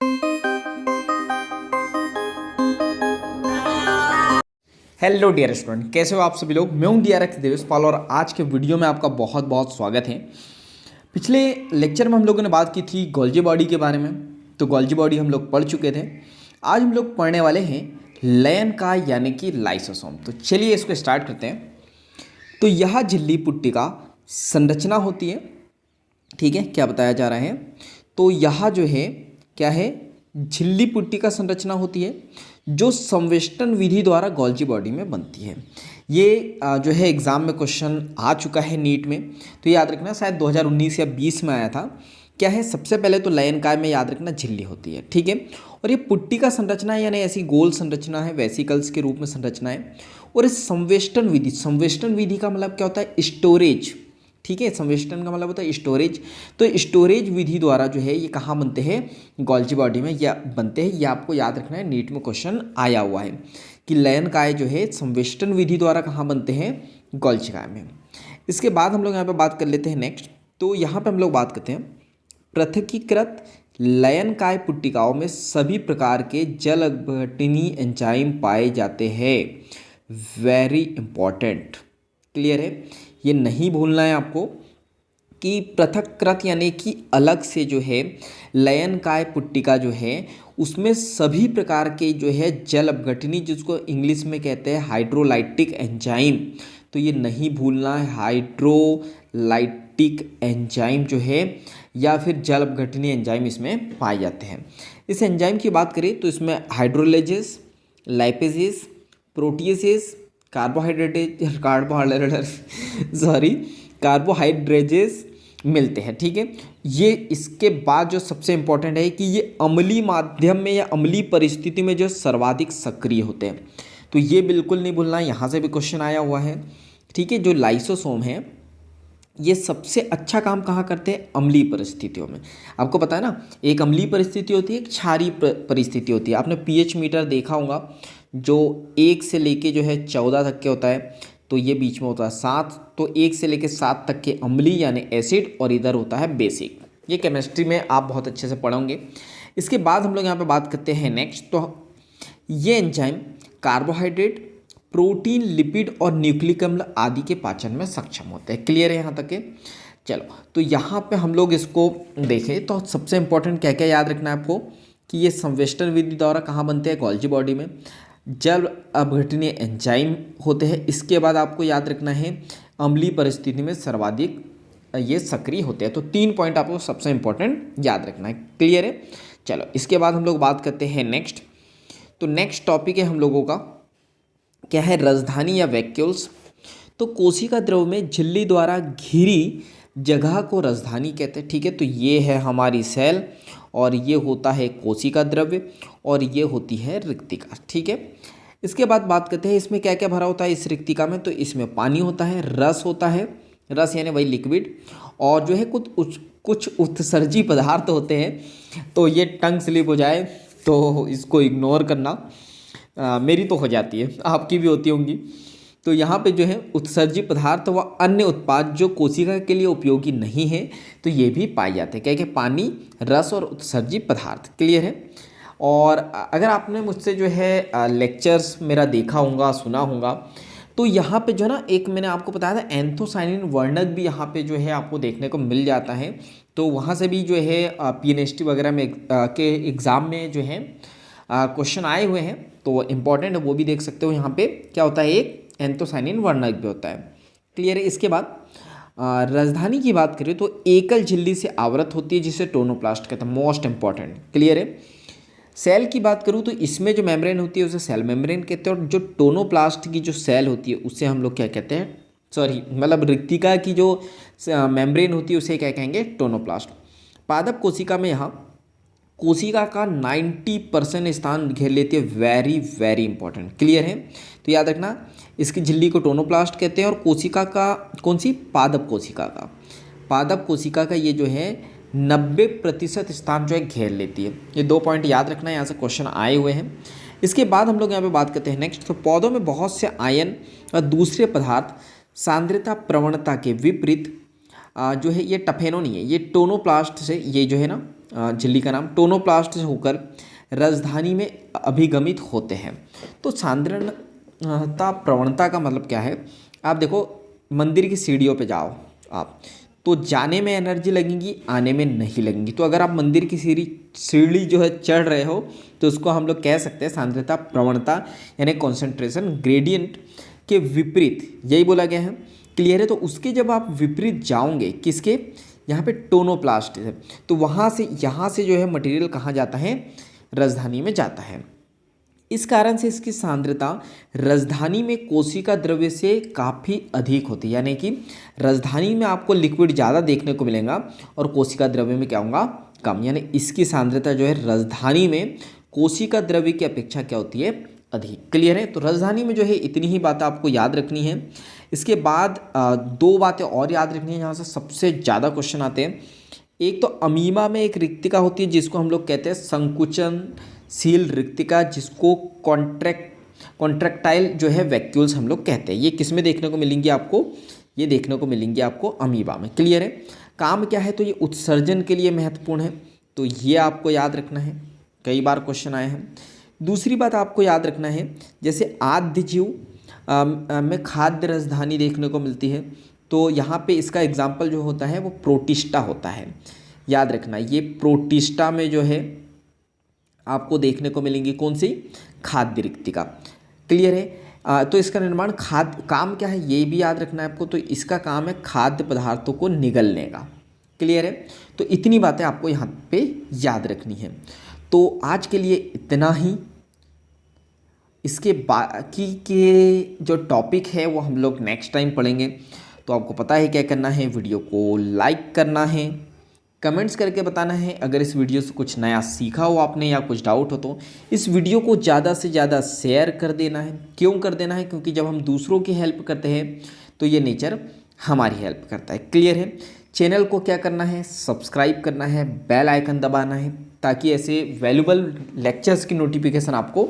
Hello dear student, कैसे हो आप सभी लोग। मैं हूं डीआरएक्स देवेशपाल और आज के वीडियो में आपका बहुत बहुत स्वागत है। पिछले लेक्चर में हम लोगों ने बात की थी गोल्जी बॉडी के बारे में, तो गोल्जी बॉडी हम लोग पढ़ चुके थे। आज हम लोग पढ़ने वाले हैं लयनकाय यानी कि लाइसोसोम। तो चलिए इसको स्टार्ट करते हैं। तो यह झिल्ली पुट्टी का संरचना होती है, ठीक है, क्या बताया जा रहा है। तो यह जो है क्या है, झिल्ली पुट्टी का संरचना होती है जो संवेष्टन विधि द्वारा गोल्जी बॉडी में बनती है। ये जो है एग्ज़ाम में क्वेश्चन आ चुका है नीट में, तो याद रखना शायद 2019 या 20 में आया था। क्या है, सबसे पहले तो लयनकाय में याद रखना झिल्ली होती है, ठीक है। और ये पुट्टी का संरचना है, यानी ऐसी गोल संरचना है, वेसिकल्स के रूप में संरचना है। और इस संवेष्टन विधि का मतलब क्या होता है, स्टोरेज, ठीक है। संवेष्टन का मतलब होता है स्टोरेज। तो स्टोरेज विधि द्वारा जो है ये कहाँ बनते हैं, गोल्जी बॉडी में या बनते हैं। ये आपको याद रखना है, नीट में क्वेश्चन आया हुआ है कि लयनकाय जो है संवेष्टन विधि द्वारा कहाँ बनते हैं, गोल्जिकाय में। इसके बाद हम लोग यहाँ पे बात कर लेते हैं नेक्स्ट। तो यहाँ पे हम लोग बात करते हैं पृथकीकृत लयनकाय पुट्टिकाओं में सभी प्रकार के जल अपघटनीय एंजाइम पाए जाते हैं। वेरी इंपॉर्टेंट, क्लियर है। ये नहीं भूलना है आपको कि पृथक्कृत यानी कि अलग से जो है लयनकाय पुट्टिका जो है उसमें सभी प्रकार के जो है जल अपघटनी, जिसको इंग्लिश में कहते हैं हाइड्रोलाइटिक एंजाइम। तो ये नहीं भूलना है, हाइड्रोलाइटिक एंजाइम जो है या फिर जल अपघटनी एंजाइम इसमें पाए जाते हैं। इस एंजाइम की बात करें तो इसमें हाइड्रोलेजेस, लाइपेजेस, प्रोटीएसेस, कार्बोहाइड्रेजेस मिलते हैं, ठीक है। ये इसके बाद जो सबसे इंपॉर्टेंट है कि ये अम्लीय माध्यम में या अम्लीय परिस्थिति में जो सर्वाधिक सक्रिय होते हैं। तो ये बिल्कुल नहीं भूलना, यहाँ से भी क्वेश्चन आया हुआ है, ठीक है। जो लाइसोसोम है ये सबसे अच्छा काम कहाँ करते हैं, अम्लीय परिस्थितियों में। आपको पता है ना, एक अम्लीय परिस्थिति होती है, एक क्षारीय परिस्थिति होती है। आपने पीएच मीटर देखा होगा, जो 1 से लेके जो है 14 तक के होता है, तो ये बीच में होता है 7। तो 1 से लेके 7 तक के अम्लीय यानी एसिड, और इधर होता है बेसिक। ये केमिस्ट्री में आप बहुत अच्छे से पढ़ोगे। इसके बाद हम लोग यहाँ पे बात करते हैं नेक्स्ट। तो ये एंजाइम कार्बोहाइड्रेट, प्रोटीन, लिपिड और न्यूक्लिक अम्ल आदि के पाचन में सक्षम होते हैं। क्लियर है यहाँ तक के। चलो, तो यहाँ पे हम लोग इसको देखें तो सबसे इंपॉर्टेंट क्या क्या याद रखना है आपको कि ये संवेष्टन विधि द्वारा कहाँ बनते हैं, गोल्जी बॉडी में। जल अपघटनीय एंजाइम होते हैं। इसके बाद आपको याद रखना है अम्लीय परिस्थिति में सर्वाधिक ये सक्रिय होते हैं। तो 3 पॉइंट आपको सबसे इंपॉर्टेंट याद रखना है। क्लियर है। चलो, इसके बाद हम लोग बात करते हैं नेक्स्ट। तो नेक्स्ट टॉपिक है हम लोगों का क्या है, राजधानी या वैक्यूल्स। तो कोशिका द्रव में झिल्ली द्वारा घिरी जगह को राजधानी कहते हैं, ठीक है। तो ये है हमारी सेल, और ये होता है कोशिका द्रव्य, और ये होती है रिक्तिका, ठीक है। इसके बाद बात करते हैं इसमें क्या क्या भरा होता है इस रिक्तिका में। तो इसमें पानी होता है, रस होता है, रस यानी वही लिक्विड, और जो है कुछ उत्सर्जी पदार्थ होते हैं। तो ये टंग स्लिप हो जाए तो इसको इग्नोर करना, मेरी तो हो जाती है, आपकी भी होती होंगी। तो यहाँ पे जो है उत्सर्जी पदार्थ व अन्य उत्पाद जो कोशिका के लिए उपयोगी नहीं है, तो ये भी पाए जाते हैं। क्या क्या, पानी, रस और उत्सर्जी पदार्थ। क्लियर है। और अगर आपने मुझसे जो है लेक्चर्स मेरा देखा होगा, सुना होगा, तो यहाँ पे जो है ना, एक मैंने आपको बताया था एंथोसाइनिन वर्णक भी यहाँ पे जो है आपको देखने को मिल जाता है। तो वहाँ से भी जो है पीएनएसटी वगैरह में के एग्ज़ाम में जो है क्वेश्चन आए हुए हैं, तो इम्पॉर्टेंट है, वो भी देख सकते हो। यहाँ पे क्या होता है, एक एंथोसाइनिन वर्णक भी होता है। क्लियर है। इसके बाद राजधानी की बात करें तो एकल झिल्ली से आवृत होती है, जिसे टोनोप्लास्ट कहते हैं। Most important. क्लियर है। सेल की बात करूँ तो इसमें जो मेम्ब्रेन होती है उसे सेल मेम्ब्रेन कहते हैं, और जो टोनोप्लास्ट की जो सेल होती है उसे हम लोग क्या कहते हैं, मतलब रिक्तिका की जो मेम्ब्रेन होती है उसे क्या कहेंगे, टोनोप्लास्ट। पादप कोशिका में यहाँ कोशिका का 90% स्थान घेर लेती है। Very very important. क्लियर है। तो याद रखना, इसकी झिल्ली को टोनोप्लास्ट कहते हैं, और कोशिका का कौन सी, पादप कोशिका का ये जो है 90% स्थान जो है घेर लेती है। ये 2 पॉइंट याद रखना है, यहाँ से क्वेश्चन आए हुए हैं। इसके बाद हम लोग यहाँ पे बात करते हैं नेक्स्ट। तो पौधों में बहुत से आयन और दूसरे पदार्थ सांद्रता प्रवणता के विपरीत जो है ये टफेनो नहीं है, ये टोनोप्लास्ट से ये जो है ना झिल्ली का नाम टोनोप्लास्ट से होकर राजधानी में अभिगमित होते हैं। तो सांद्रणता प्रवणता का मतलब क्या है, आप देखो मंदिर की सीढ़ियों पे जाओ आप, तो जाने में एनर्जी लगेगी, आने में नहीं लगेगी। तो अगर आप मंदिर की सीढ़ी जो है चढ़ रहे हो तो उसको हम लोग कह सकते हैं सांद्रता प्रवणता यानी कॉन्सेंट्रेशन ग्रेडियंट के विपरीत, यही बोला गया है। क्लियर है। तो उसके जब आप विपरीत जाओगे किसके, यहाँ पे टोनोप्लास्ट है, तो वहाँ से यहाँ से जो है मटेरियल कहाँ जाता है, राजधानी में जाता है। इस कारण से इसकी सांद्रता राजधानी में कोशिका द्रव्य से काफ़ी अधिक होती है, यानी कि राजधानी में आपको लिक्विड ज़्यादा देखने को मिलेगा और कोशिका द्रव्य में क्या होगा, कम। यानी इसकी सांद्रता जो है राजधानी में कोशिका द्रव्य की अपेक्षा क्या होती है, अधिक। क्लियर है। तो राजधानी में जो है इतनी ही बातें आपको याद रखनी है। इसके बाद दो बातें और याद रखनी है, यहाँ से सबसे ज़्यादा क्वेश्चन आते हैं। एक तो अमीमा में एक रिक्तिका होती है जिसको हम लोग कहते हैं संकुचनशील रिक्तिका, जिसको कॉन्ट्रैक्टाइल जो है वैक्यूल्स हम लोग कहते हैं। ये किस में देखने को मिलेंगी आपको, ये देखने को मिलेंगी आपको अमीबा में। क्लियर है। काम क्या है, तो ये उत्सर्जन के लिए महत्वपूर्ण है, तो ये आपको याद रखना है, कई बार क्वेश्चन आए हैं। दूसरी बात आपको याद रखना है, जैसे आद्य जीव में खाद्य राजधानी देखने को मिलती है, तो यहाँ पे इसका एग्जाम्पल जो होता है वो प्रोटिस्टा होता है। याद रखना, ये प्रोटिस्टा में जो है आपको देखने को मिलेंगी कौन सी, खाद्य रिक्तिका। क्लियर है। तो इसका निर्माण काम क्या है ये भी याद रखना है आपको, तो इसका काम है खाद्य पदार्थों को निगलने का। क्लियर है। तो इतनी बातें आपको यहाँ पे याद रखनी है। तो आज के लिए इतना ही। इसके बाकी के जो टॉपिक है वो हम लोग नेक्स्ट टाइम पढ़ेंगे। तो आपको पता है क्या करना है, वीडियो को लाइक करना है, कमेंट्स करके बताना है अगर इस वीडियो से कुछ नया सीखा हो आपने या कुछ डाउट हो तो। इस वीडियो को ज़्यादा से ज़्यादा शेयर कर देना है। क्यों कर देना है, क्योंकि जब हम दूसरों की हेल्प करते हैं तो ये नेचर हमारी हेल्प करता है। क्लियर है। चैनल को क्या करना है, सब्सक्राइब करना है, बेल आइकन दबाना है, ताकि ऐसे वैल्यूबल लेक्चर्स की नोटिफिकेशन आपको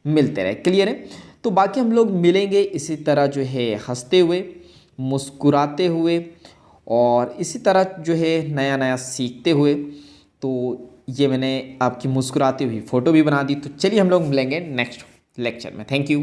मिलते रहे। क्लियर है। तो बाकी हम लोग मिलेंगे इसी तरह जो है हंसते हुए, मुस्कुराते हुए और इसी तरह जो है नया नया सीखते हुए। तो ये मैंने आपकी मुस्कुराती हुई फ़ोटो भी बना दी। तो चलिए हम लोग मिलेंगे नेक्स्ट लेक्चर में। Thank you.